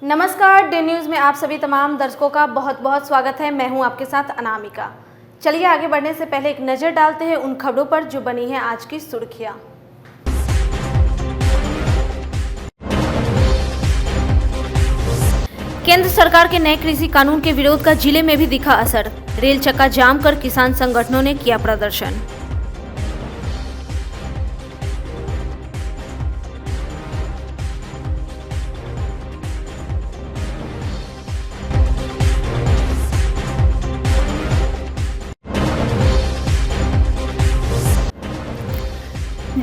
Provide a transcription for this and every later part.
नमस्कार, day news में आप सभी तमाम दर्शकों का बहुत बहुत स्वागत है। मैं हूं आपके साथ अनामिका। चलिए आगे बढ़ने से पहले एक नज़र डालते हैं उन खबरों पर जो बनी है आज की सुर्खियां। केंद्र सरकार के नए कृषि कानून के विरोध का जिले में भी दिखा असर। रेल चक्का जाम कर किसान संगठनों ने किया प्रदर्शन।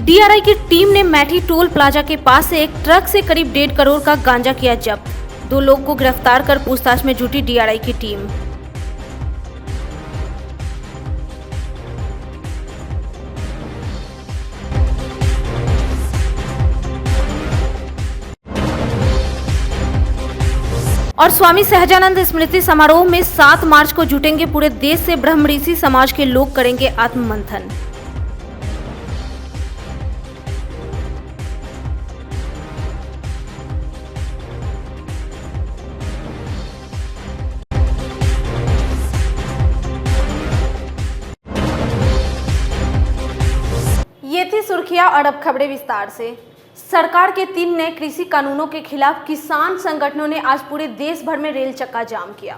डीआरआई की टीम ने मैठी टोल प्लाजा के पास से एक ट्रक से करीब 1.5 करोड़ का गांजा किया जब्त। 2 लोग को गिरफ्तार कर पूछताछ में जुटी डीआरआई की टीम। और स्वामी सहजानंद स्मृति समारोह में 7 मार्च को जुटेंगे पूरे देश से ब्रह्मऋषि समाज के लोग, करेंगे आत्ममंथन। ये थी सुर्खियां और अब खबरें विस्तार से। सरकार के 3 नए कृषि कानूनों के खिलाफ किसान संगठनों ने आज पूरे देश भर में रेल चक्का जाम किया।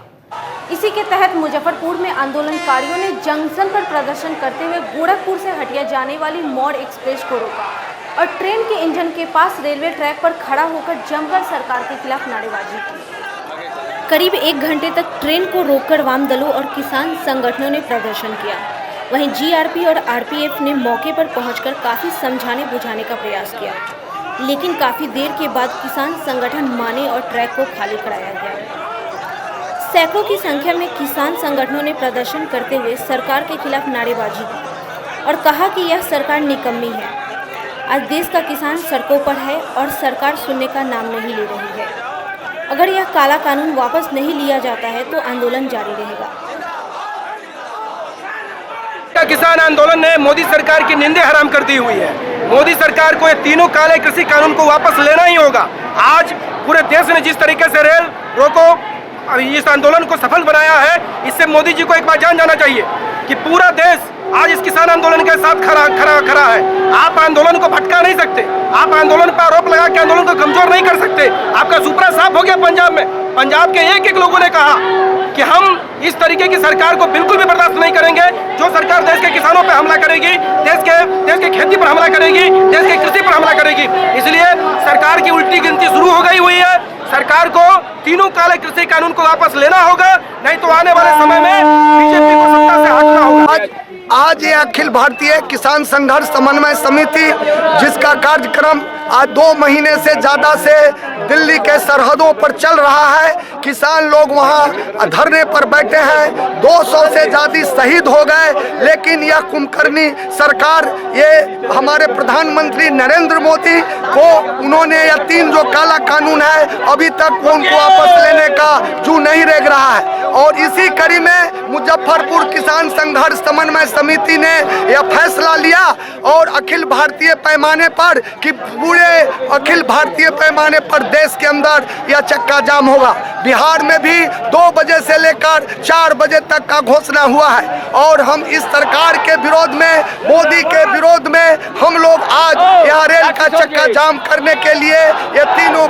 इसी के तहत मुजफ्फरपुर में आंदोलनकारियों ने जंक्शन पर प्रदर्शन करते हुए गोरखपुर से हटिया जाने वाली मौड़ एक्सप्रेस को रोका और ट्रेन के इंजन के पास रेलवे ट्रैक पर खड़ा होकर जमकर सरकार के खिलाफ नारेबाजी की। करीब 1 घंटे तक ट्रेन को रोककर वाम दलों और किसान संगठनों ने प्रदर्शन किया। वहीं जीआरपी और आरपीएफ ने मौके पर पहुंचकर काफ़ी समझाने बुझाने का प्रयास किया, लेकिन काफ़ी देर के बाद किसान संगठन माने और ट्रैक को खाली कराया गया। सैकड़ों की संख्या में किसान संगठनों ने प्रदर्शन करते हुए सरकार के खिलाफ नारेबाजी की और कहा कि यह सरकार निकम्मी है। आज देश का किसान सड़कों पर है और सरकार सुनने का नाम नहीं ले रही है। अगर यह काला कानून वापस नहीं लिया जाता है तो आंदोलन जारी रहेगा। किसान आंदोलन ने मोदी सरकार की नींदें हराम कर दी हुई है। मोदी सरकार को ये तीनों काले कृषि कानून को वापस लेना ही होगा। आज पूरे देश ने जिस तरीके से रेल रोको इस आंदोलन को सफल बनाया है, इससे मोदी जी को एक बार जान जाना चाहिए कि पूरा देश आज इस किसान आंदोलन के साथ खड़ा है। आप आंदोलन को भटका नहीं सकते, आप आंदोलन पर आरोप लगा के आंदोलन को कमजोर नहीं कर सकते। आपका सुपड़ा साफ हो गया पंजाब में। पंजाब के एक लोगों ने कहा कि हम इस तरीके की सरकार को बिल्कुल भी बर्दाश्त नहीं करेंगे। जो सरकार देश के किसानों पर हमला करेगी, देश के खेती पर हमला करेगी, देश के कृषि पर हमला करेगी। इसलिए सरकार की उल्टी गिनती शुरू हो गई हुई है। सरकार को तीनों काले कृषि कानून को वापस लेना होगा, नहीं तो आने वाले समय में बीजेपी को सत्ता से हटना होगा। आज ये अखिल भारतीय किसान संघर्ष समन्वय समिति, जिसका कार्यक्रम आज 2 महीने से ज़्यादा से दिल्ली के सरहदों पर चल रहा है। किसान लोग वहाँ धरने पर बैठे हैं। 200 से ज़्यादा शहीद हो गए, लेकिन यह कुंभकर्णी सरकार, ये हमारे प्रधानमंत्री नरेंद्र मोदी को उन्होंने यह 3 जो काला कानून है अभी तक वो उनको वापस लेने का जू नहीं रेग रहा है। और इसी कड़ी में मुजफ्फरपुर किसान संघर्ष समन्वय समिति ने यह फैसला लिया और अखिल भारतीय पैमाने पर कि पूरे अखिल भारतीय पैमाने पर देश के अंदर यह चक्का जाम होगा। बिहार में भी 2 बजे से लेकर 4 बजे तक का घोषणा हुआ है और हम इस सरकार के विरोध में, मोदी के विरोध में हम लोग आज यह रेल का चक्का जाम करने के लिए ये तीनों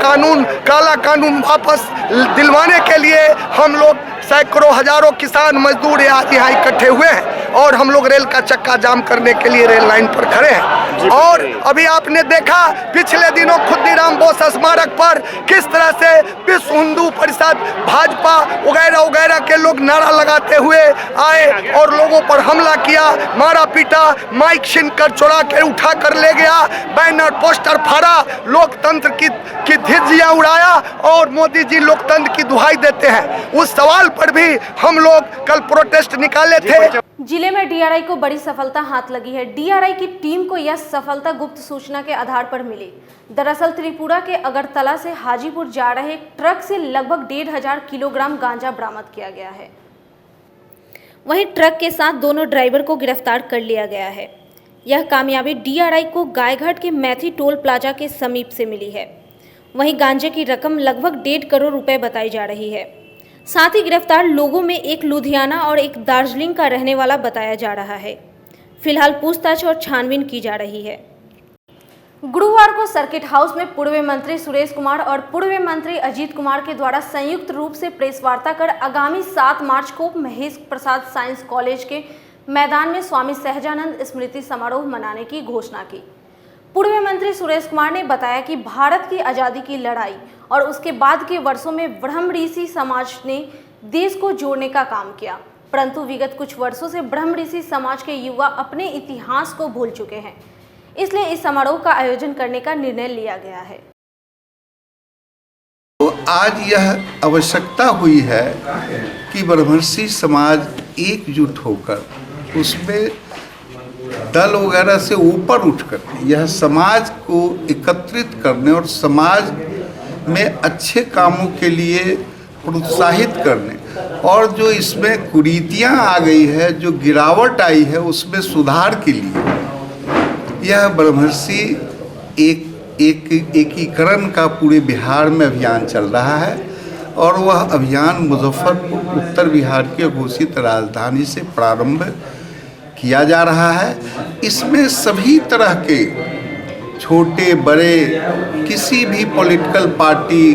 कानून काला कानून वापस दिलवाने के लिए हम लोग सैकड़ों हजारों किसान मजदूर यहाँ इकट्ठे हुए हैं और हम लोग रेल का चक्का जाम करने के लिए रेल लाइन पर खड़े हैं। और अभी आपने देखा पिछले दिनों खुद्दीराम बोस स्मारक पर किस तरह से विश्व हिंदू परिषद, भाजपा वगैरह वगैरह के लोग नारा लगाते हुए आए और लोगों पर हमला किया, मारा पीटा, माइक छीन कर चुरा के उठा कर ले गया, बैनर पोस्टर फाड़ा, लोकतंत्र की धज्जियां उड़ाया और मोदी जी लोकतंत्र की दुहाई देते हैं। उस सवाल पर भी हम लोग कल प्रोटेस्ट निकाले थे। जिले में डीआरआई को बड़ी सफलता हाथ लगी है। डीआरआई की टीम को यह सफलता गुप्त सूचना के आधार पर मिली। दरअसल त्रिपुरा के अगरतला से हाजीपुर जा रहे एक ट्रक से लगभग 1,500 किलोग्राम गांजा बरामद किया गया है। वहीं ट्रक के साथ दोनों ड्राइवर को गिरफ्तार कर लिया गया है। यह कामयाबी डीआरआई को गायघाट के मैठी टोल प्लाजा के समीप से मिली है। वहीं गांजे की रकम लगभग 1.5 करोड़ रुपए बताई जा रही है। साथ ही गिरफ्तार लोगों में एक लुधियाना और एक दार्जिलिंग का रहने वाला बताया जा रहा है। फिलहाल पूछताछ और छानबीन की जा रही है। गुरुवार को सर्किट हाउस में पूर्व मंत्री सुरेश कुमार और पूर्व मंत्री अजीत कुमार के द्वारा संयुक्त रूप से प्रेस वार्ता कर आगामी 7 मार्च को महेश प्रसाद साइंस कॉलेज के मैदान में स्वामी सहजानंद स्मृति समारोह मनाने की घोषणा की। पूर्व मंत्री सुरेश कुमार ने बताया कि भारत की आज़ादी की लड़ाई और उसके बाद के वर्षों में ब्रह्म ऋषि समाज ने देश को जोड़ने का काम किया, परंतु विगत कुछ वर्षों से ब्रह्म ऋषि समाज के युवा अपने इतिहास को भूल चुके हैं। इसलिए इस समारोह का आयोजन करने का निर्णय लिया गया है। तो आज यह आवश्यकता हुई है कि ब्रह्मर्षि समाज एकजुट होकर उसमें दल वगैरह से ऊपर उठकर यह समाज को एकत्रित करने और समाज में अच्छे कामों के लिए प्रोत्साहित करने और जो इसमें कुरीतियाँ आ गई है, जो गिरावट आई है, उसमें सुधार के लिए यह ब्रह्मर्षि एकीकरण का पूरे बिहार में अभियान चल रहा है और वह अभियान मुजफ्फरपुर उत्तर बिहार की घोषित राजधानी से प्रारंभ किया जा रहा है। इसमें सभी तरह के छोटे बड़े किसी भी पॉलिटिकल पार्टी,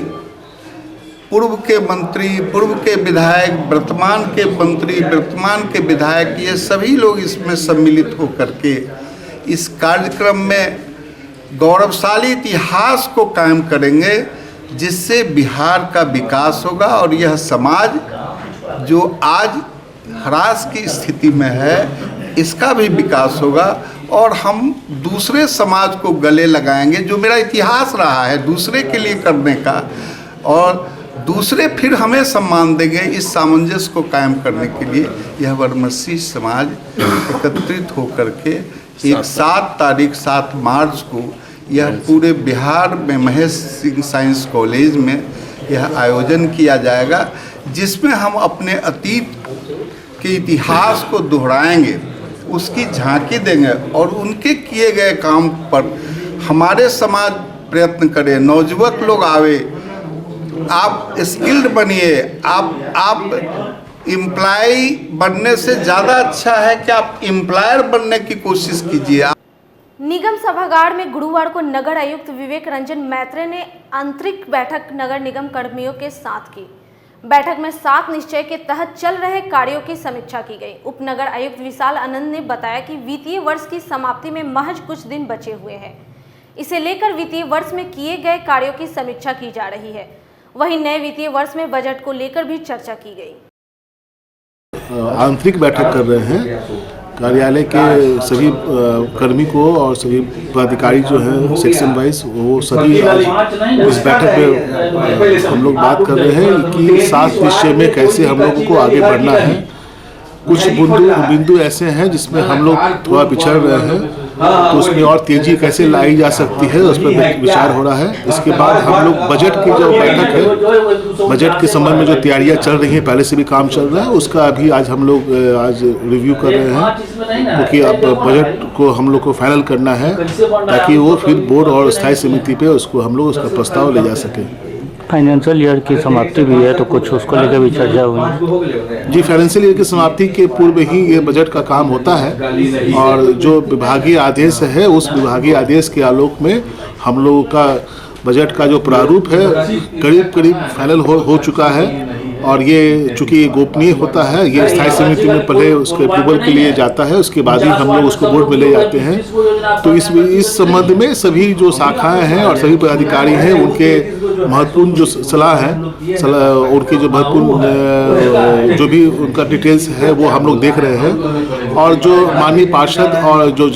पूर्व के मंत्री, पूर्व के विधायक, वर्तमान के मंत्री, वर्तमान के विधायक, ये सभी लोग इसमें सम्मिलित होकर के इस कार्यक्रम में गौरवशाली इतिहास को कायम करेंगे, जिससे बिहार का विकास होगा और यह समाज जो आज ह्रास की स्थिति में है इसका भी विकास होगा और हम दूसरे समाज को गले लगाएंगे। जो मेरा इतिहास रहा है दूसरे के लिए करने का, और दूसरे फिर हमें सम्मान देंगे, इस सामंजस्य को कायम करने के लिए यह ब्रह्मर्षि समाज एकत्रित होकर के 7 मार्च को यह पूरे बिहार में महेश सिंह साइंस कॉलेज में यह आयोजन किया जाएगा, जिसमें हम अपने अतीत के इतिहास को दोहराएंगे, उसकी झांकी देंगे और उनके किए गए काम पर हमारे समाज प्रयत्न करे, नौजुवक लोग आवे, आप स्किल्ड बनिए। आप एम्प्लॉय बनने से ज़्यादा अच्छा है कि आप एम्प्लॉयर बनने की कोशिश कीजिए। निगम सभागार में गुरुवार को नगर आयुक्त विवेक रंजन मैत्रे ने आंतरिक बैठक नगर निगम कर्मियों के साथ की। बैठक में 7 निश्चय के तहत चल रहे कार्यों की समीक्षा की गई। उप नगर आयुक्त विशाल आनंद ने बताया कि वित्तीय वर्ष की समाप्ति में महज कुछ दिन बचे हुए हैं। इसे लेकर वित्तीय वर्ष में किए गए कार्यों की समीक्षा की जा रही है। वहीं नए वित्तीय वर्ष में बजट को लेकर भी चर्चा की गई। आंतरिक बैठक कर रहे हैं कार्यालय के सभी कर्मी को और सभी पदाधिकारी जो हैं सेक्शन वाइज, वो सभी इस बैठक में हम लोग बात कर रहे हैं कि 7 निश्चय में कैसे हम लोगों को आगे बढ़ना है। कुछ बिंदु ऐसे हैं जिसमें हम लोग थोड़ा पिछड़ रहे हैं, तो उसमें और तेजी कैसे लाई जा सकती है उस पर विचार हो रहा है। इसके बाद हम लोग बजट की जो बैठक है, बजट के संबंध में जो तैयारियां चल रही हैं, पहले से भी काम चल रहा है, उसका अभी आज हम लोग रिव्यू कर रहे हैं, क्योंकि अब बजट को हम लोग को फाइनल करना है ताकि वो फिर बोर्ड और स्थायी समिति पे उसको हम लोग उसका प्रस्ताव ले जा सकें। फाइनेंशियल ईयर की समाप्ति भी है, तो कुछ उसको लेकर भी चर्चा हुई जी। फाइनेंशियल ईयर की समाप्ति के पूर्व ही ये बजट का काम होता है और जो विभागीय आदेश है उस विभागीय आदेश के आलोक में हम लोगों का बजट का जो प्रारूप है करीब फाइनल हो चुका है। और ये चूँकि ये गोपनीय होता है, ये स्थायी समिति में पहले उसके अप्रूवल के लिए जाता है, उसके बाद ही हम लोग उसको बोर्ड में ले जाते हैं। तो इस संबंध में सभी जो शाखाएं हैं और सभी पदाधिकारी हैं, उनके महत्वपूर्ण जो सलाह है, उनकी जो महत्वपूर्ण जो भी उनका डिटेल्स है वो हम लोग देख रहे हैं। और जो माननीय पार्षद और जो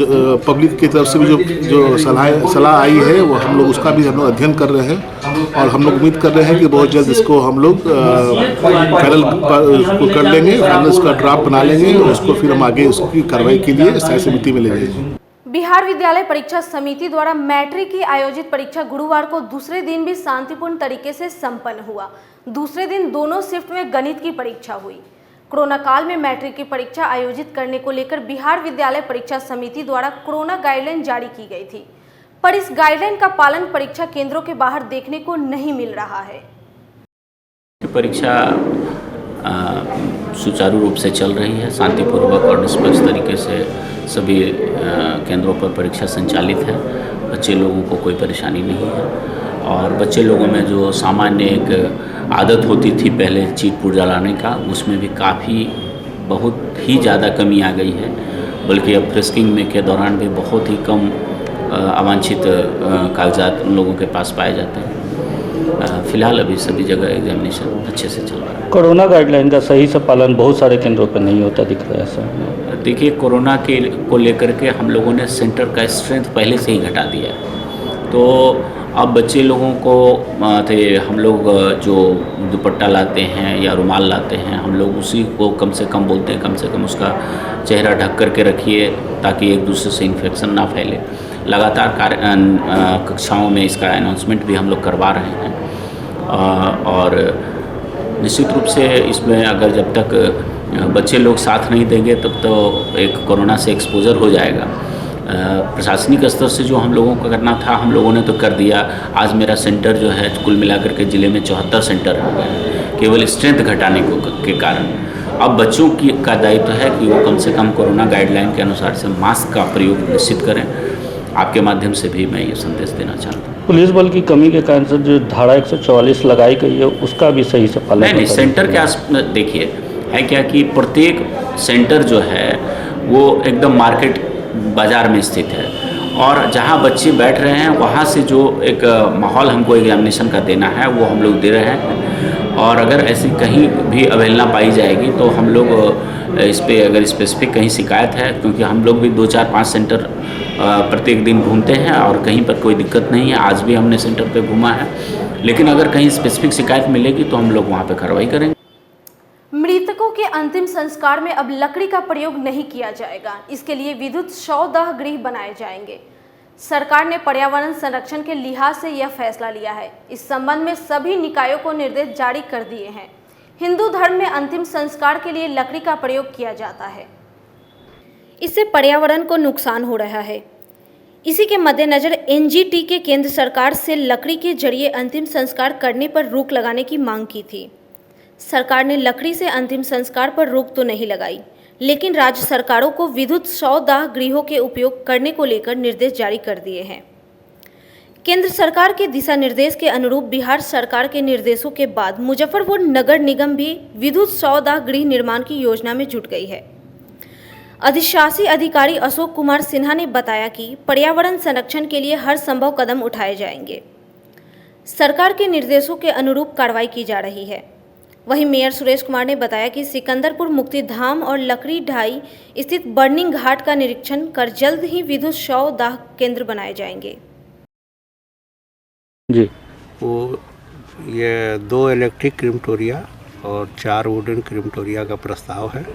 पब्लिक की तरफ से भी जो सलाह आई है वो हम लोग उसका भी हम लोग अध्ययन कर रहे हैं और हम लोग उम्मीद कर रहे हैं कि बहुत जल्द इसको हम लोग फाइनल उसको कर लेंगे, फाइनल उसका ड्राफ्ट बना लेंगे और उसको फिर हम आगे उसकी कार्रवाई के लिए स्थायी समिति में ले जाएंगे। बिहार विद्यालय परीक्षा समिति द्वारा मैट्रिक की आयोजित परीक्षा गुरुवार को दूसरे दिन भी शांतिपूर्ण तरीके से संपन्न हुआ। दूसरे दिन दोनों शिफ्ट में गणित की परीक्षा हुई। कोरोना काल में मैट्रिक की परीक्षा आयोजित करने को लेकर बिहार विद्यालय परीक्षा समिति द्वारा कोरोना गाइडलाइन जारी की गई थी, पर इस गाइडलाइन का पालन परीक्षा केंद्रों के बाहर देखने को नहीं मिल रहा है। परीक्षा सुचारू रूप से चल रही है, शांतिपूर्वक और निष्पक्ष तरीके से सभी केंद्रों पर परीक्षा संचालित है। बच्चे लोगों को कोई परेशानी नहीं है और बच्चे लोगों में जो सामान्य एक आदत होती थी पहले चीट पुर्जा लाने का, उसमें भी काफ़ी बहुत ही ज़्यादा कमी आ गई है। बल्कि अब फ्रिस्किंग में के दौरान भी बहुत ही कम अवांछित कागजात उन लोगों के पास पाए जाते हैं। फिलहाल अभी सभी जगह एग्जामिनेशन अच्छे से चल रहा है। कोरोना गाइडलाइन का सही से पालन बहुत सारे केंद्रों पर नहीं होता दिख रहा है सर। देखिए, कोरोना को लेकर के हम लोगों ने सेंटर का स्ट्रेंथ पहले से ही घटा दिया है। तो अब बच्चे लोगों को हम लोग जो दुपट्टा लाते हैं या रुमाल लाते हैं, हम लोग उसी को कम से कम बोलते हैं, कम से कम उसका चेहरा ढक करके रखिए ताकि एक दूसरे से इन्फेक्शन ना फैले। लगातार कक्षाओं में इसका अनाउंसमेंट भी हम लोग करवा रहे हैं और निश्चित रूप से इसमें अगर जब तक बच्चे लोग साथ नहीं देंगे तब तो एक कोरोना से एक्सपोजर हो जाएगा। प्रशासनिक स्तर से जो हम लोगों को करना था हम लोगों ने तो कर दिया। आज मेरा सेंटर जो है कुल मिलाकर के ज़िले में 74 सेंटर हो गए हैं केवल स्ट्रेंथ घटाने के कारण। अब बच्चों का दायित्व है कि वो कम से कम कोरोना गाइडलाइन के अनुसार से मास्क का प्रयोग निश्चित करें। आपके माध्यम से भी मैं ये संदेश देना चाहता हूँ। पुलिस बल की कमी के कारण से जो धारा 144 लगाई गई है उसका भी सही से पालन नहीं, सेंटर के आस देखिए है क्या कि प्रत्येक सेंटर जो है वो एकदम मार्केट बाज़ार में स्थित है और जहाँ बच्चे बैठ रहे हैं वहाँ से जो एक माहौल हमको एग्जामिनेशन का देना है वो हम लोग दे रहे हैं। और अगर ऐसी कहीं भी अवहेलना पाई जाएगी तो हम लोग इस पर अगर स्पेसिफिक कहीं शिकायत है, क्योंकि हम लोग भी 2, 4, 5 सेंटर प्रत्येक दिन घूमते हैं और कहीं पर कोई दिक्कत नहीं है। आज भी हमने सेंटर पे घूमा है, लेकिन अगर कहीं स्पेसिफिक शिकायत मिलेगी तो हम लोग वहाँ पे कार्रवाई करेंगे। मृतकों के अंतिम संस्कार में अब लकड़ी का प्रयोग नहीं किया जाएगा। इसके लिए विद्युत शवदाह गृह बनाए जाएंगे। सरकार ने पर्यावरण संरक्षण के लिहाज से यह फैसला लिया है। इस संबंध में सभी निकायों को निर्देश जारी कर दिए हैं। हिंदू धर्म में अंतिम संस्कार के लिए लकड़ी का प्रयोग किया जाता है। इससे पर्यावरण को नुकसान हो रहा है। इसी के मद्देनजर एनजीटी के केंद्र सरकार से लकड़ी के जरिए अंतिम संस्कार करने पर रोक लगाने की मांग की थी। सरकार ने लकड़ी से अंतिम संस्कार पर रोक तो नहीं लगाई, लेकिन राज्य सरकारों को विद्युत शवदाह गृहों के उपयोग करने को लेकर निर्देश जारी कर दिए हैं। केंद्र सरकार के दिशा निर्देश के अनुरूप बिहार सरकार के निर्देशों के बाद मुजफ्फरपुर नगर निगम भी विद्युत शवदाह गृह निर्माण की योजना में जुट गई है। अधिशासी अधिकारी अशोक कुमार सिन्हा ने बताया कि पर्यावरण संरक्षण के लिए हर संभव कदम उठाए जाएंगे। सरकार के निर्देशों के अनुरूप कार्रवाई की जा रही है। वहीं मेयर सुरेश कुमार ने बताया कि सिकंदरपुर मुक्तिधाम और लकड़ी ढाई स्थित बर्निंग घाट का निरीक्षण कर जल्द ही विद्युत शवदाह केंद्र बनाए जाएंगे। जी, वो ये 2 इलेक्ट्रिक क्रिमटोरिया और 4 वुडन क्रिमटोरिया का प्रस्ताव है,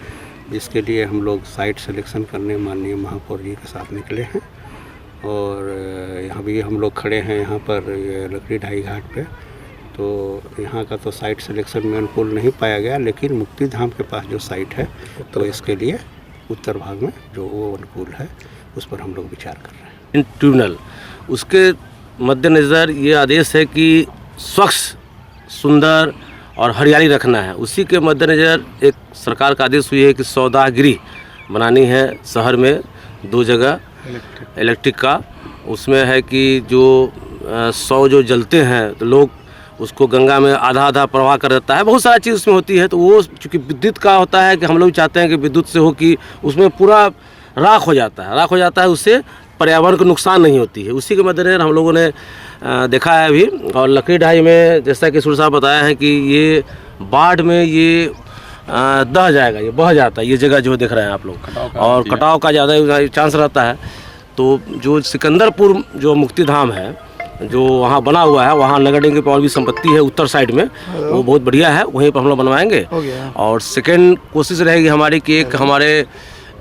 जिसके लिए हम लोग साइट सिलेक्शन करने माननीय महापौर जी के साथ निकले हैं और यहाँ भी हम लोग खड़े हैं यहाँ पर ये लकड़ी ढाई घाट पे। तो यहाँ का तो साइट सिलेक्शन में अनुकूल नहीं पाया गया, लेकिन मुक्तिधाम के पास जो साइट है तो इसके लिए उत्तर भाग में जो वो अनुकूल है उस पर हम लोग विचार कर रहे हैं। ट्रिब्यूनल उसके मद्देनज़र ये आदेश है कि स्वच्छ, सुंदर और हरियाली रखना है। उसी के मद्देनज़र एक सरकार का आदेश हुई है कि शवदाह गृह बनानी है शहर में 2 जगह इलेक्ट्रिक का। उसमें है कि जो शव जो जलते हैं तो लोग उसको गंगा में आधा आधा प्रवाह कर देता है, बहुत सारा चीज़ उसमें होती है। तो वो चूँकि विद्युत का होता है कि हम लोग चाहते हैं कि विद्युत से हो कि उसमें पूरा राख हो जाता है, उससे पर्यावरण को नुकसान नहीं होती है। उसी के मद्देनजर हम लोगों ने देखा है अभी। और लकड़ी ढाई में जैसा कि सुर साहब बताया है कि ये बाढ़ में ये दह जाएगा, ये बह जाता है, ये जगह जो देख रहे हैं आप लोग, और कटाव का ज़्यादा चांस रहता है। तो जो सिकंदरपुर जो मुक्तिधाम है जो वहाँ बना हुआ है, वहाँ नगर निगम की और भी संपत्ति है उत्तर साइड में, वो बहुत बढ़िया है, वहीं पर हम लोग बनवाएंगे। और सेकेंड कोशिश रहेगी हमारी कि एक हमारे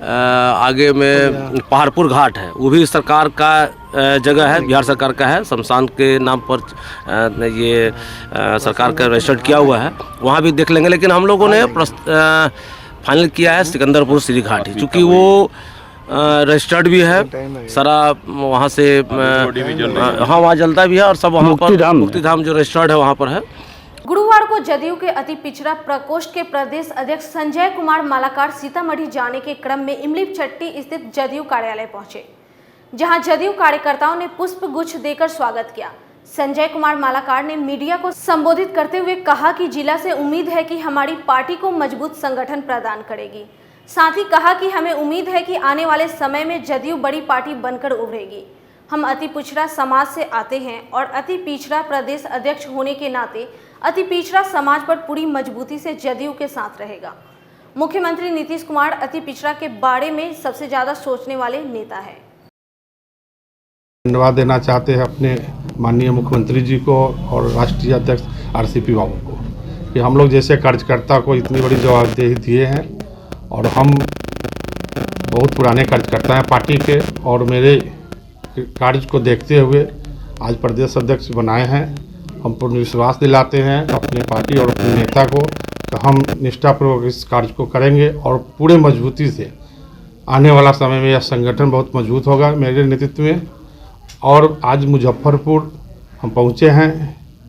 आगे में पहाड़पुर घाट है, वो भी सरकार का जगह है, बिहार सरकार का है, शमशान के नाम पर ये सरकार का रजिस्टर्ड किया हुआ है, वहाँ भी देख लेंगे। लेकिन हम लोगों ने फाइनल किया है सिकंदरपुर श्री घाट ही, चूँकि वो रजिस्टर्ड भी है सारा वहाँ से। हाँ, वहाँ जलता भी है और सब वहाँ पर मुक्तिधाम जो रजिस्टर्ड है वहाँ पर है। गुरुवार को जदयू के अति पिछड़ा प्रकोष्ठ के प्रदेश अध्यक्ष संजय कुमार मालाकार सीतामढ़ी जाने के क्रम में इमली चट्टी स्थित जदयू कार्यालय पहुंचे, जहां जदयू कार्यकर्ताओं ने पुष्प गुच्छ देकर स्वागत किया। संजय कुमार मालाकार ने मीडिया को संबोधित करते हुए कहा कि जिला से उम्मीद है कि हमारी पार्टी को मजबूत संगठन प्रदान करेगी। साथ ही कहा कि हमें उम्मीद है कि आने वाले समय में जदयू बड़ी पार्टी बनकर उभरेगी। हम अति पिछड़ा समाज से आते हैं और अति पिछड़ा प्रदेश अध्यक्ष होने के नाते अति पिछड़ा समाज पर पूरी मजबूती से जदयू के साथ रहेगा। मुख्यमंत्री नीतीश कुमार अति पिछड़ा के बारे में सबसे ज्यादा सोचने वाले नेता है। धन्यवाद देना चाहते हैं अपने माननीय मुख्यमंत्री जी को और राष्ट्रीय अध्यक्ष आरसीपी बाबू को कि हम लोग जैसे कार्यकर्ता को इतनी बड़ी जवाबदेही दिए हैं और हम बहुत पुराने कार्यकर्ता हैं पार्टी के और मेरे कार्य को देखते हुए आज प्रदेश अध्यक्ष बनाए हैं। हम पूर्ण विश्वास दिलाते हैं अपने पार्टी और अपने नेता को कि हम निष्ठापूर्वक इस कार्य को करेंगे और पूरे मजबूती से आने वाला समय में यह संगठन बहुत मजबूत होगा मेरे नेतृत्व में। और आज मुजफ्फरपुर हम पहुंचे हैं।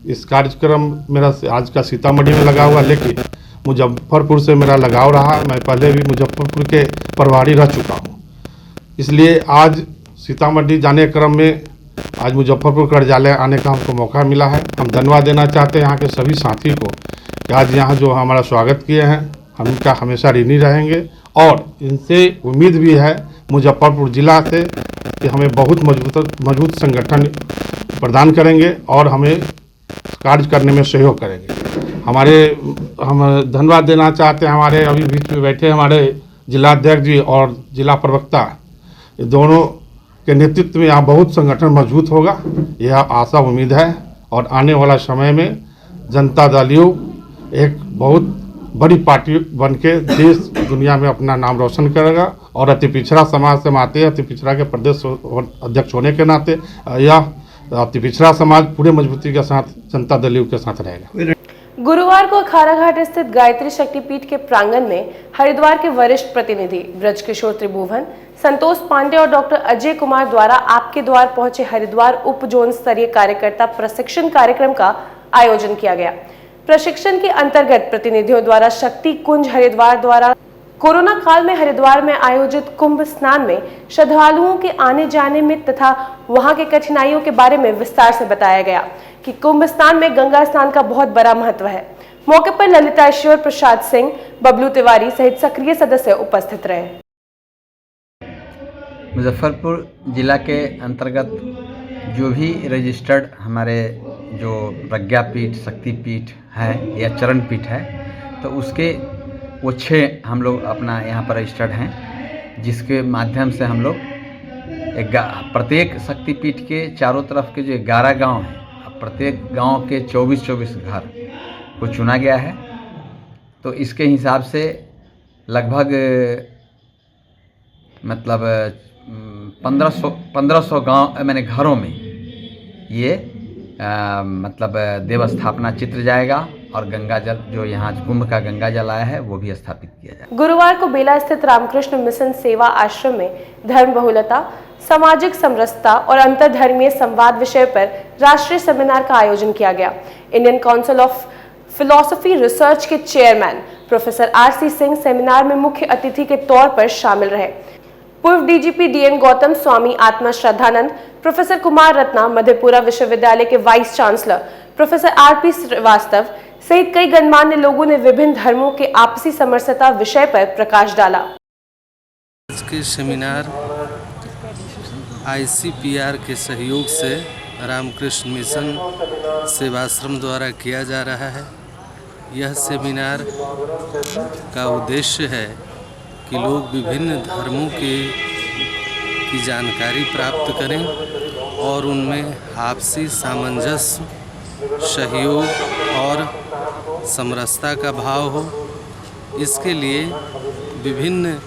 इस कार्यक्रम मेरा आज का सीतामढ़ी में लगा हुआ, लेकिन मुजफ्फरपुर से मेरा लगाव रहा। मैं पहले भी मुजफ्फरपुर के प्रभारी रह चुका हूं, इसलिए आज सीतामढ़ी जाने क्रम में आज मुजफ्फरपुर कार्यालय आने का हमको मौका मिला है। हम धन्यवाद देना चाहते हैं यहाँ के सभी साथी को कि आज यहाँ जो हमारा स्वागत किए हैं, हम इनका हमेशा ऋणी रहेंगे और इनसे उम्मीद भी है मुजफ्फरपुर जिला से कि हमें बहुत मजबूत संगठन प्रदान करेंगे और हमें कार्य करने में सहयोग करेंगे। हम धन्यवाद देना चाहते हैं हमारे अभी बीच में बैठे हमारे जिलाध्यक्ष जी और जिला प्रवक्ता, ये दोनों के नेतृत्व में यहाँ बहुत संगठन मजबूत होगा, यह आशा उम्मीद है। और आने वाला समय में जनता दल यू एक बहुत बड़ी पार्टी बनके देश दुनिया में अपना नाम रोशन करेगा और अति पिछड़ा समाज से आते अति पिछड़ा के प्रदेश अध्यक्ष होने के नाते यह अति पिछड़ा समाज पूरे मजबूती के साथ जनता दल यू के साथ रहेगा। गुरुवार को अखाड़ाघाट स्थित गायत्री शक्तिपीठ के प्रांगण में हरिद्वार के वरिष्ठ प्रतिनिधि ब्रजकिशोर त्रिभुवन, संतोष पांडे और डॉक्टर अजय कुमार द्वारा आपके द्वार पहुंचे हरिद्वार उप जोन स्तरीय कार्यकर्ता प्रशिक्षण कार्यक्रम का आयोजन किया गया। प्रशिक्षण के अंतर्गत प्रतिनिधियों द्वारा शक्ति कुंज हरिद्वार द्वारा कोरोना काल में हरिद्वार में आयोजित कुंभ स्नान में श्रद्धालुओं के आने जाने में तथा वहां के कठिनाइयों के बारे में विस्तार से बताया गया कि कुंभ स्नान में गंगा स्नान का बहुत बड़ा महत्व है। मौके पर ललिता ईश्वर प्रसाद सिंह, बबलू तिवारी सहित सक्रिय सदस्य उपस्थित रहे। मुजफ्फरपुर जिला के अंतर्गत जो भी रजिस्टर्ड हमारे जो प्रज्ञापीठ, शक्तिपीठ है या चरण पीठ है, तो उसके वो 6 हम लोग अपना यहाँ पर रजिस्टर्ड हैं, जिसके माध्यम से हम लोग प्रत्येक शक्तिपीठ के चारों तरफ के जो 11 गांव हैं, प्रत्येक गांव के 24-24 घर को चुना गया है। तो इसके हिसाब से लगभग मतलब 1500 गांव मैंने घरों में ये मतलब देव स्थापना चित्र जाएगा और गंगा जल जो यहाँ कुंभ का गंगा जल आया है वो भी स्थापित किया जाएगा। गुरुवार को बेला स्थित रामकृष्ण मिशन सेवा आश्रम में धर्म बहुलता, सामाजिक समरसता और अंतरधर्मीय संवाद विषय पर राष्ट्रीय सेमिनार का आयोजन किया गया। Indian Council of Philosophy Research के chairman professor RC Singh seminar में मुख्य अतिथि के तौर पर शामिल रहे। पूर्व DGP DN Gautam, Swami Atma Shraddhanand, professor Kumar Ratna, Madhepura विश्वविद्यालय के vice chancellor professor RP Srivastava सहित कई गणमान्य लोगों ने विभिन्न धर्मों के आपसी समरसता विषय पर प्रकाश डाला। आज के सेमिनार ICPR के सहयोग से रामकृष्ण मिशन सेवाश्रम द्वारा किया जा रहा है। यह सेमिनार का उद्देश्य है कि लोग विभिन्न धर्मों की जानकारी प्राप्त करें और उनमें आपसी सामंजस्य, सहयोग और समरसता का भाव हो। इसके लिए विभिन्न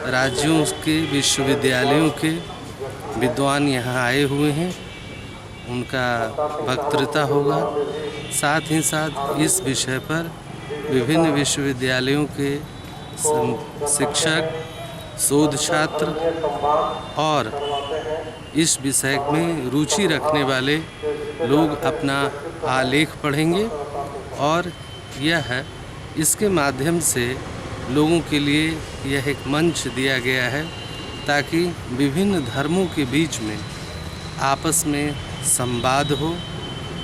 राज्यों के विश्वविद्यालयों के विद्वान यहाँ आए हुए हैं, उनका वक्तृता होगा। साथ ही साथ इस विषय पर विभिन्न विश्वविद्यालयों के शिक्षक शोध छात्र और इस विषय में रुचि रखने वाले लोग अपना आलेख पढ़ेंगे और इसके माध्यम से लोगों के लिए यह एक मंच दिया गया है ताकि विभिन्न धर्मों के बीच में आपस में संवाद हो,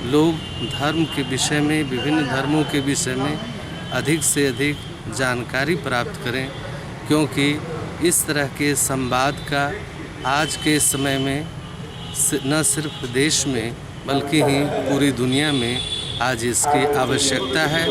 लोग धर्म के विषय में, विभिन्न धर्मों के विषय में अधिक से अधिक जानकारी प्राप्त करें, क्योंकि इस तरह के संवाद का आज के समय में न सिर्फ देश में बल्कि ही पूरी दुनिया में आज इसकी आवश्यकता है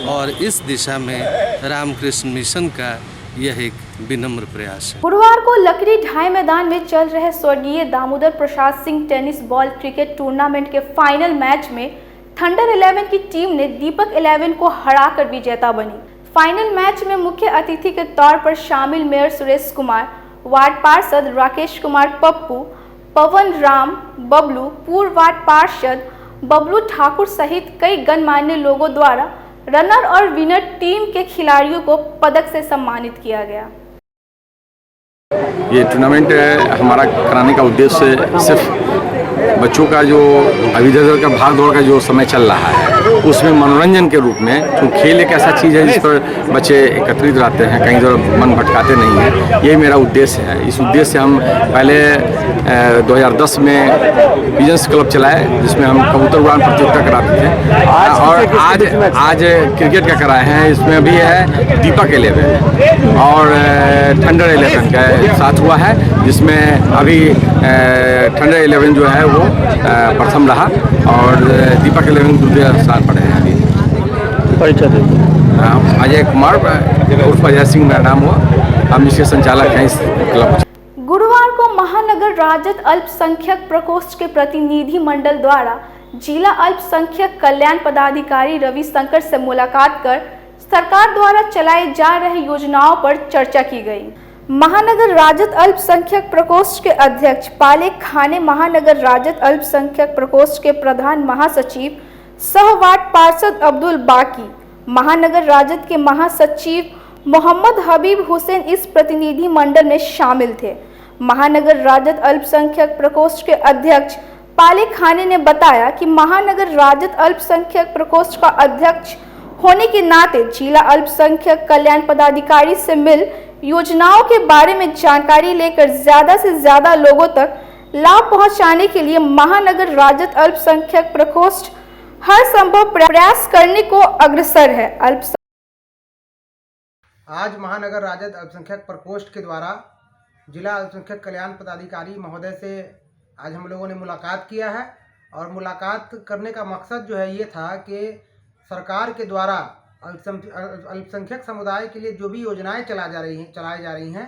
और इस दिशा में रामकृष्ण मिशन का यह एक विनम्र प्रयास है। गुरुवार को लकड़ी ढाई मैदान में चल रहे स्वर्गीय Damodar Prasad Singh tennis ball cricket tournament के फाइनल मैच में थंडर 11 की टीम ने दीपक 11 को हराकर विजेता बनी। फाइनल मैच में मुख्य अतिथि के तौर पर शामिल मेयर सुरेश कुमार, वार्ड पार्षद राकेश कुमार पप्पू, पवन राम बबलू, पूर्व वार्ड पार्षद बबलू ठाकुर सहित कई गणमान्य लोगों द्वारा रनर और विनर टीम के खिलाड़ियों को पदक से सम्मानित किया गया। ये टूर्नामेंट हमारा कराने का उद्देश्य सिर्फ बच्चों का जो अभी का भाग दौड़ का जो समय चल रहा है उसमें मनोरंजन के रूप में, क्योंकि खेल एक ऐसा चीज़ है जिस पर बच्चे एकत्रित रहते हैं, कहीं जगह मन भटकाते नहीं हैं। ये मेरा उद्देश्य है। इस उद्देश्य से हम पहले 2010 में बिजनेस क्लब चलाए जिसमें हम कबूतर उड़ान प्रतियोगिता कराते थे और आज क्रिकेट का कराए हैं। इसमें अभी है दीपक 11 और थंडर 11 का साथ हुआ है, जिसमें अभी थंडर 11 जो है वो प्रथम रहा और दीपक 11 दूसरे स्थान पर है। अभी परिचय दें। अजय कुमार उर्फ अजय सिंह मेरा नाम हुआ, हम इसके संचालक हैं इस क्लब। गुरुवार को महानगर राजद अल्पसंख्यक प्रकोष्ठ के प्रतिनिधि मंडल द्वारा जिला अल्पसंख्यक कल्याण पदाधिकारी रविशंकर से मुलाकात कर सरकार द्वारा चलाए जा रहे योजनाओं पर चर्चा की गई। महानगर राजद अल्पसंख्यक प्रकोष्ठ के अध्यक्ष पाले खाने, महानगर राजद अल्पसंख्यक प्रकोष्ठ के प्रधान महासचिव सह वार्ड पार्षद अब्दुल बाकी, महानगर राजद के महासचिव मोहम्मद हबीब हुसैन इस प्रतिनिधि मंडल में शामिल थे। महानगर राजद अल्पसंख्यक प्रकोष्ठ के अध्यक्ष पाले खाने ने बताया कि महानगर राजद अल्पसंख्यक प्रकोष्ठ का अध्यक्ष होने के नाते जिला अल्पसंख्यक कल्याण पदाधिकारी से मिल योजनाओं के बारे में जानकारी लेकर ज्यादा से ज्यादा लोगों तक लाभ पहुंचाने के लिए महानगर राजद अल्पसंख्यक प्रकोष्ठ हर संभव प्रयास करने को अग्रसर है। आज महानगर राजद अल्पसंख्यक प्रकोष्ठ के द्वारा जिला अल्पसंख्यक कल्याण पदाधिकारी महोदय से आज हम लोगों ने मुलाकात किया है और मुलाकात करने का मकसद जो है ये था कि सरकार के द्वारा अल्पसंख्यक समुदाय के लिए जो भी योजनाएं चलाई जा रही हैं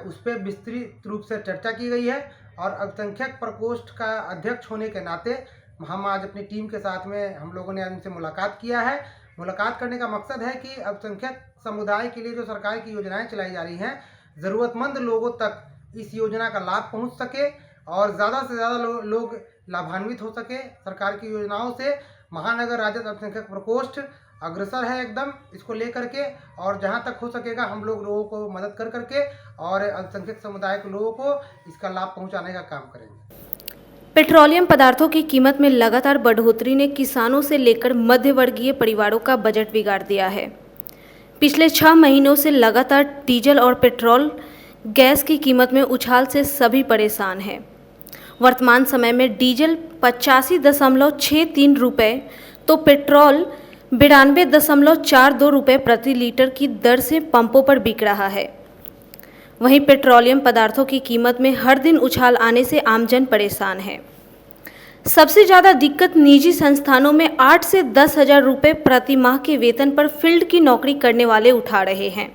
उस पर विस्तृत रूप से चर्चा की गई है और अल्पसंख्यक प्रकोष्ठ का अध्यक्ष होने के नाते हम आज अपनी टीम के साथ में हम लोगों ने उनसे मुलाकात किया है। मुलाकात करने का मकसद है कि अल्पसंख्यक समुदाय के लिए जो सरकार की योजनाएं चलाई जा रही हैं ज़रूरतमंद लोगों तक इस योजना का लाभ पहुंच सके और ज़्यादा से ज़्यादा लोग लाभान्वित हो सके सरकार की योजनाओं से। महानगर राजद अल्पसंख्यक प्रकोष्ठ अग्रसर है एकदम इसको लेकर के और जहां तक हो सकेगा हम लोग लोगों को मदद कर करके और अल्पसंख्यक समुदाय के लोगों को इसका लाभ पहुंचाने का काम करेंगे। पेट्रोलियम पदार्थों की कीमत में लगातार बढ़ोतरी ने किसानों से लेकर मध्यवर्गीय परिवारों का बजट बिगाड़ दिया है। पिछले 6 महीनों से लगातार डीजल और पेट्रोल गैस की कीमत में उछाल से सभी परेशान हैं। वर्तमान समय में डीजल 85.63 रुपये तो पेट्रोल 92.42 रुपये प्रति लीटर की दर से पंपों पर बिक रहा है। वहीं पेट्रोलियम पदार्थों की कीमत में हर दिन उछाल आने से आमजन परेशान है। सबसे ज़्यादा दिक्कत निजी संस्थानों में 8 से 10 हज़ार रुपये प्रति माह के वेतन पर फील्ड की नौकरी करने वाले उठा रहे हैं।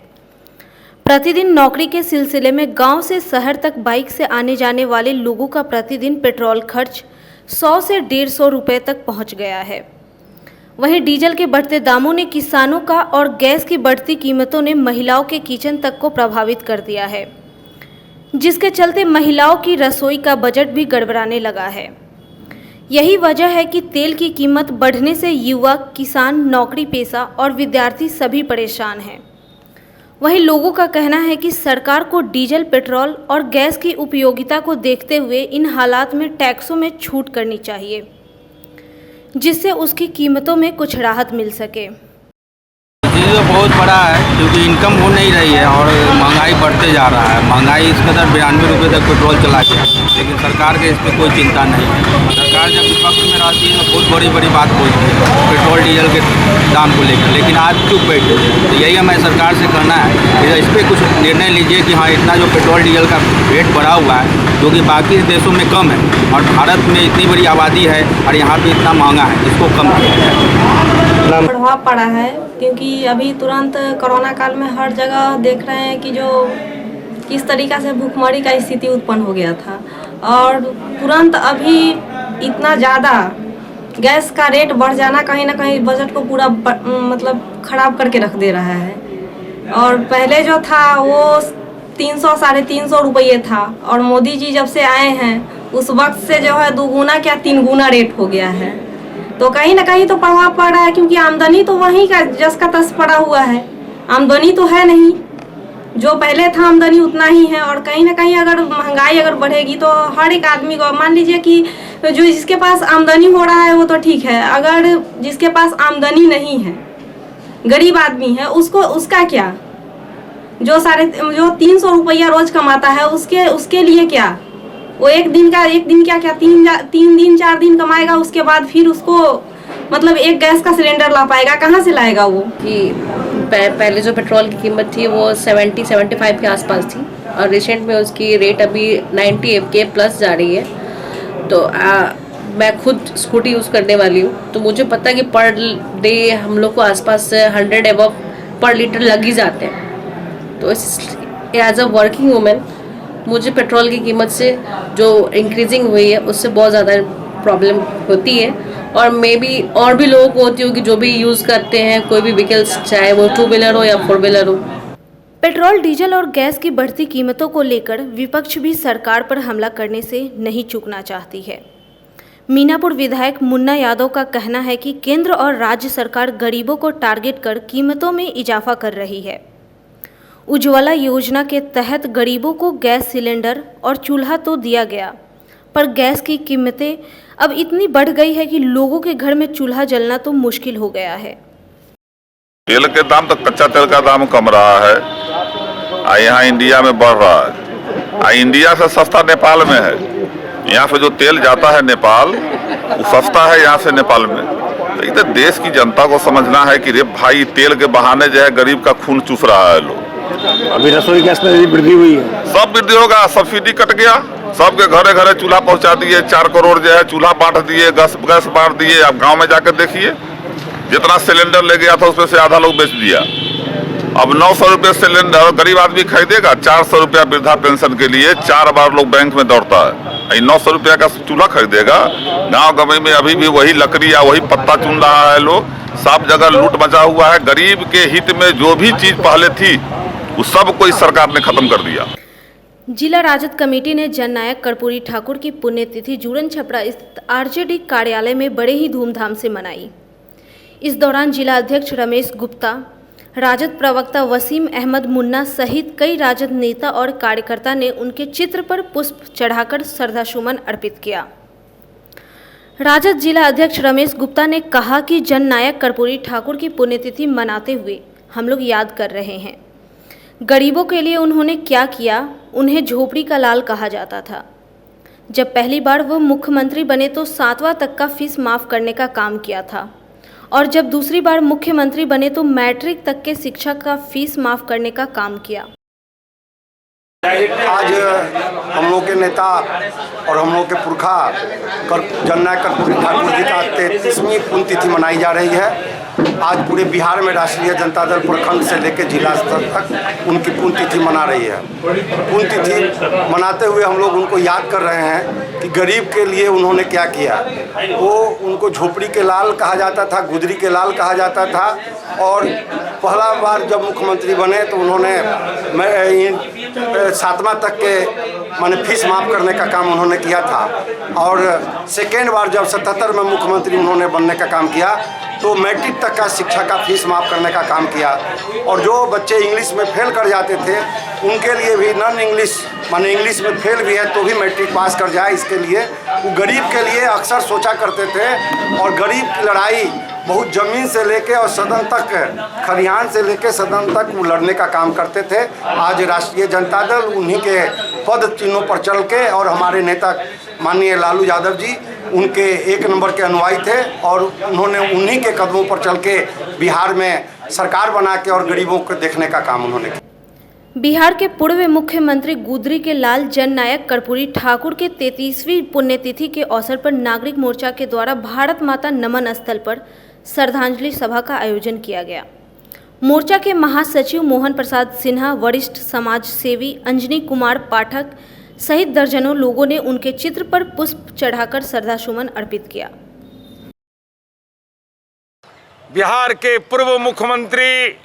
प्रतिदिन नौकरी के सिलसिले में गांव से शहर तक बाइक से आने जाने वाले लोगों का प्रतिदिन पेट्रोल खर्च 100 से 150 रुपये तक पहुंच गया है। वहीं डीजल के बढ़ते दामों ने किसानों का और गैस की बढ़ती कीमतों ने महिलाओं के किचन तक को प्रभावित कर दिया है, जिसके चलते महिलाओं की रसोई का बजट भी गड़बड़ाने लगा है। यही वजह है कि तेल की कीमत बढ़ने से युवा, किसान, नौकरी पेशा और विद्यार्थी सभी परेशान हैं। वहीं लोगों का कहना है कि सरकार को डीजल, पेट्रोल और गैस की उपयोगिता को देखते हुए इन हालात में टैक्सों में छूट करनी चाहिए, जिससे उसकी कीमतों में कुछ राहत मिल सके। ये तो बहुत बड़ा है क्योंकि इनकम हो नहीं रही है और महंगाई बढ़ते जा रहा है। महंगाई इस कदर 92 रुपये तक पेट्रोल चला गया, लेकिन सरकार के इस पर कोई चिंता नहीं है। सरकार जब विपक्ष में रहती है तो बहुत बड़ी बात बोलती है पेट्रोल डीजल के दाम को लेकर, लेकिन आज चुप बैठे। तो यही हमें सरकार से कहना है कि इस पर कुछ निर्णय लीजिए कि हाँ, इतना जो पेट्रोल डीजल का रेट बढ़ा हुआ है जो कि बाकी देशों में कम है और भारत में इतनी बड़ी आबादी है और यहाँ पे इतना महंगा है, इसको कम किया जाए। प्रभाव पड़ा है क्योंकि अभी तुरंत कोरोना काल में हर जगह देख रहे हैं कि जो किस तरीक़ा से भूखमरी का स्थिति उत्पन्न हो गया था और तुरंत अभी इतना ज़्यादा गैस का रेट बढ़ जाना कहीं ना कहीं बजट को पूरा मतलब ख़राब करके रख दे रहा है। और पहले जो था वो 300 साढ़े 300 रुपये था और मोदी जी जब से आए हैं उस वक्त से जो है 2 गुना क्या 3 गुना रेट हो गया है। तो कहीं ना कहीं तो प्रभाव पड़ रहा है क्योंकि आमदनी तो वहीं का जस का तस पड़ा हुआ है, आमदनी तो है नहीं, जो पहले था आमदनी उतना ही है। और कहीं ना कहीं अगर महंगाई अगर बढ़ेगी तो हर एक आदमी को, मान लीजिए कि जो जिसके पास आमदनी हो रहा है वो तो ठीक है, अगर जिसके पास आमदनी नहीं है, गरीब आदमी है, उसका क्या, जो 300 रुपया रोज कमाता है उसके लिए क्या, वो एक दिन क्या 3 दिन 4 दिन कमाएगा, उसके बाद फिर उसको मतलब एक गैस का सिलेंडर ला पाएगा, कहाँ से लाएगा वो। कि पहले जो पेट्रोल की कीमत थी वो 70-75 के आसपास थी और रिसेंट में उसकी रेट अभी 90 के प्लस जा रही है। तो मैं खुद स्कूटी यूज़ करने वाली हूँ तो मुझे पता है कि पर डे हम लोग को आसपास 100 एबव पर लीटर लग ही जाते हैं। तो एज अ वर्किंग वूमेन मुझे पेट्रोल की कीमत से जो इंक्रीजिंग हुई है उससे बहुत ज़्यादा प्रॉब्लम होती है और मे बी और भी लोगों को होती होगी जो भी यूज़ करते हैं कोई भी व्हीकल्स, चाहे वो 2 व्हीलर हो या 4 व्हीलर हो। पेट्रोल, डीजल और गैस की बढ़ती कीमतों को लेकर विपक्ष भी सरकार पर हमला करने से नहीं चूकना चाहती है। मीनापुर विधायक मुन्ना यादव का कहना है कि केंद्र और राज्य सरकार गरीबों को टारगेट कर कीमतों में इजाफा कर रही है। उज्ज्वला योजना के तहत गरीबों को गैस सिलेंडर और चूल्हा तो दिया गया, पर गैस की कीमतें अब इतनी बढ़ गई है कि लोगों के घर में चूल्हा जलना तो मुश्किल हो गया है। तेल के दाम तो कच्चा तेल का दाम कम रहा है, यहाँ इंडिया में बढ़ रहा है। इंडिया से सस्ता नेपाल में है। यहाँ से जो तेल जाता है नेपाल वो सस्ता है यहाँ से नेपाल में। तो इधर देश की जनता को समझना है कि रे भाई, तेल के बहाने जो है गरीब का खून चूस रहा है लोग। अभी रसोई गैस में वृद्धि हुई है, सब वृद्धि होगा, सब्सिडी कट गया, सबके घरे घरे चूल्हा पहुंचा दिए, 4 करोड़ जो है चूल्हा बांट दिए, गैस बांट दिए। आप गांव में जाकर देखिए, जितना सिलेंडर ले गया था उसमें से आधा लोग बेच दिया। अब 900 रुपये सिलेंडर गरीब आदमी खरीदेगा, 400 रुपया वृद्धा पेंशन के लिए 4 बार लोग बैंक में दौड़ता है। 900 रुपया का चूल्हा खरीदेगा। गांव गंवई में अभी भी वही लकड़ी या वही पत्ता चुन रहा है लोग। सब जगह लूट मचा हुआ है। गरीब के हित में जो भी चीज पहले थी वो सब कोई सरकार ने खत्म कर दिया। जिला राजद कमेटी ने जननायक कर्पूरी ठाकुर की पुण्यतिथि जूरन छपरा स्थित आरजेडी कार्यालय में बड़े ही धूमधाम से मनाई। इस दौरान जिला अध्यक्ष रमेश गुप्ता, राजद प्रवक्ता वसीम अहमद मुन्ना सहित कई राजद नेता और कार्यकर्ता ने उनके चित्र पर पुष्प चढ़ाकर श्रद्धासुमन अर्पित किया। राजद जिला अध्यक्ष रमेश गुप्ता ने कहा कि जननायक कर्पूरी ठाकुर की पुण्यतिथि मनाते हुए हम लोग याद कर रहे हैं। गरीबों के लिए उन्होंने क्या किया, उन्हें झोपड़ी का लाल कहा जाता था। जब पहली बार वो मुख्यमंत्री बने तो 7वां तक का फीस माफ़ करने का काम किया था और जब दूसरी बार मुख्यमंत्री बने तो मैट्रिक तक के शिक्षा का फीस माफ़ करने का काम किया। आज हम लोग के नेता और हम लोग के पुरखा जननायक कर्पूरी ठाकुर जी का 33वीं पुण्यतिथि मनाई जा रही है। आज पूरे बिहार में राष्ट्रीय जनता दल प्रखंड से लेकर जिला स्तर तक उनकी पुण्यतिथि मना रही है। पुण्यतिथि मनाते हुए हम लोग उनको याद कर रहे हैं कि गरीब के लिए उन्होंने क्या किया। वो उनको झोपड़ी के लाल कहा जाता था, गुदरी के लाल कहा जाता था और पहला बार जब मुख्यमंत्री बने तो उन्होंने 7वां तक के माने फीस माफ़ करने का काम उन्होंने किया था और सेकेंड बार जब 77 में मुख्यमंत्री उन्होंने बनने का काम किया तो मैट्रिक तक का शिक्षा का फीस माफ़ करने का काम किया। और जो बच्चे इंग्लिश में फेल कर जाते थे उनके लिए भी नॉन इंग्लिश माने इंग्लिश में फेल भी है तो भी मैट्रिक पास कर जाए, इसके लिए वो गरीब के लिए अक्सर सोचा करते थे। और गरीब की लड़ाई बहुत ज़मीन से लेके और सदन तक, खलिहान से लेके सदन तक वो लड़ने का काम करते थे। आज राष्ट्रीय जनता दल उन्हीं के पद चिन्हों पर चल के, और हमारे नेता माननीय लालू यादव जी उनके एक नंबर के अनुयायी थे और उन्होंने उन्हीं के कदमों पर चल के बिहार में सरकार बना के और गरीबों को देखने का काम उन्होंने किया। बिहार के पूर्व मुख्यमंत्री गुदरी के लाल जननायक कर्पूरी ठाकुर के 33वीं पुण्यतिथि के अवसर पर नागरिक मोर्चा के द्वारा भारत माता नमन स्थल पर श्रद्धांजलि सभा का आयोजन किया गया। मोर्चा के महासचिव मोहन प्रसाद सिन्हा, वरिष्ठ समाज सेवी अंजनी कुमार पाठक सहित दर्जनों लोगों ने उनके चित्र पर पुष्प चढ़ाकर श्रद्धासुमन अर्पित किया। बिहार के पूर्व मुख्यमंत्री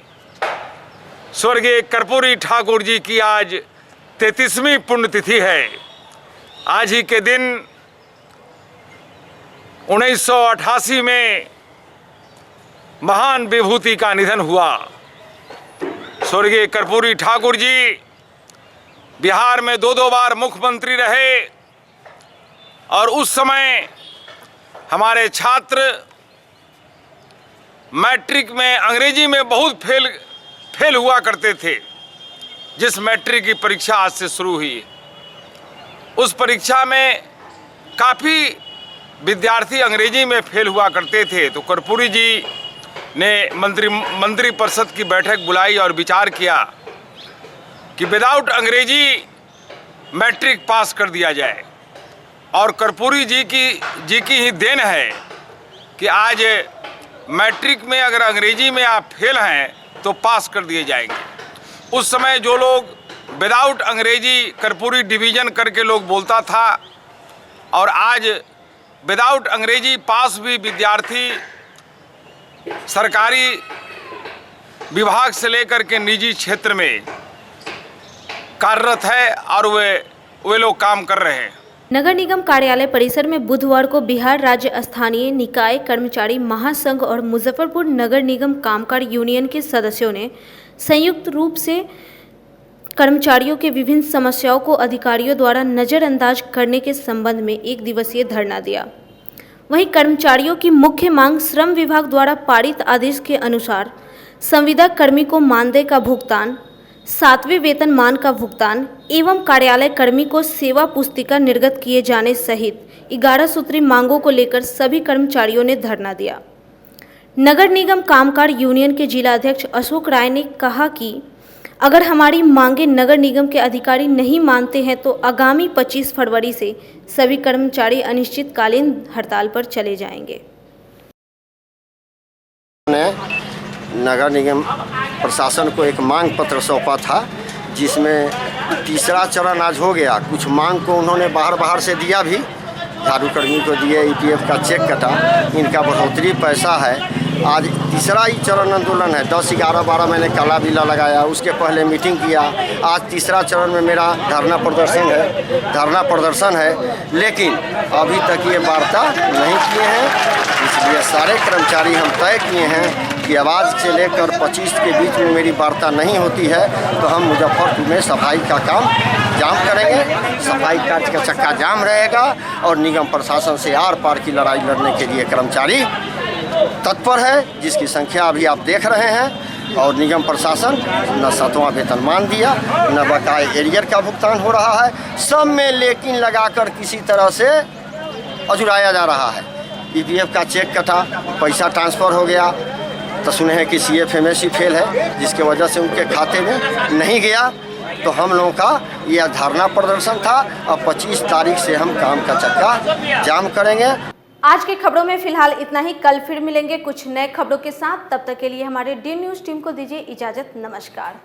स्वर्गीय कर्पूरी ठाकुर जी की आज 33वीं पुण्यतिथि है। आज ही के दिन 1988 में महान विभूति का निधन हुआ। स्वर्गीय कर्पूरी ठाकुर जी बिहार में दो बार मुख्यमंत्री रहे और उस समय हमारे छात्र मैट्रिक में अंग्रेजी में बहुत फेल हुआ करते थे। जिस मैट्रिक की परीक्षा आज से शुरू हुई, उस परीक्षा में काफ़ी विद्यार्थी अंग्रेजी में फेल हुआ करते थे। तो कर्पूरी जी ने मंत्री परिषद की बैठक बुलाई और विचार किया कि विदाउट अंग्रेजी मैट्रिक पास कर दिया जाए। और कर्पूरी जी की ही देन है कि आज मैट्रिक में अगर अंग्रेजी में आप फेल हैं तो पास कर दिए जाएंगे। उस समय जो लोग विदाउट अंग्रेजी कर्पूरी डिवीज़न करके लोग बोलता था, और आज विदाउट अंग्रेजी पास भी विद्यार्थी सरकारी विभाग से लेकर के निजी क्षेत्र में कार्यरत है और वे लोग काम कर रहे हैं। नगर निगम कार्यालय परिसर में बुधवार को बिहार राज्य स्थानीय निकाय कर्मचारी महासंघ और मुजफ्फरपुर नगर निगम कामगार यूनियन के सदस्यों ने संयुक्त रूप से कर्मचारियों के विभिन्न समस्याओं को अधिकारियों द्वारा नज़रअंदाज करने के संबंध में एक दिवसीय धरना दिया। वहीं कर्मचारियों की मुख्य मांग श्रम विभाग द्वारा पारित आदेश के अनुसार संविदा कर्मी को मानदेय का भुगतान, 7वें वेतनमान का भुगतान एवं कार्यालय कर्मी को सेवा पुस्तिका निर्गत किए जाने सहित 11 सूत्री मांगों को लेकर सभी कर्मचारियों ने धरना दिया। नगर निगम कामगार यूनियन के जिला अध्यक्ष अशोक राय ने कहा कि अगर हमारी मांगे नगर निगम के अधिकारी नहीं मानते हैं तो आगामी 25 फरवरी से सभी कर्मचारी अनिश्चितकालीन हड़ताल पर चले जाएंगे। नगर निगम प्रशासन को एक मांग पत्र सौंपा था, जिसमें तीसरा चरण आज हो गया। कुछ मांग को उन्होंने बाहर से दिया भी, झाड़ू कर्मी को दिए, ईपीएफ का चेक कटा, इनका बढ़ोतरी पैसा है। आज तीसरा ही चरण आंदोलन है। 10, 11, 12 मैंने काला बिल्ला लगाया, उसके पहले मीटिंग किया। आज तीसरा चरण में मेरा धरना प्रदर्शन है, लेकिन अभी तक ये वार्ता नहीं किए हैं। इसलिए सारे कर्मचारी हम तय किए हैं कि आवाज़ से लेकर 25 के बीच में मेरी वार्ता नहीं होती है तो हम मुजफ्फरपुर में सफाई का काम जाम करेंगे। सफाई कार्य का चक्का जाम रहेगा और निगम प्रशासन से आर पार की लड़ाई लड़ने के लिए कर्मचारी तत्पर है, जिसकी संख्या अभी आप देख रहे हैं। और निगम प्रशासन न 7वां वेतनमान दिया, न बकाए एरियर का भुगतान हो रहा है। सब में लेकिन लगाकर किसी तरह से अजुराया जा रहा है। ईपीएफ का चेक कटा, पैसा ट्रांसफ़र हो गया तो सुने हैं कि CFMSE फेल है, जिसके वजह से उनके खाते में नहीं गया। तो हम लोगों का यह धरना प्रदर्शन था। अब 25 तारीख से हम काम का चक्का जाम करेंगे। आज की खबरों में फिलहाल इतना ही। कल फिर मिलेंगे कुछ नए खबरों के साथ। तब तक के लिए हमारे डी न्यूज़ टीम को दीजिए इजाज़त। नमस्कार।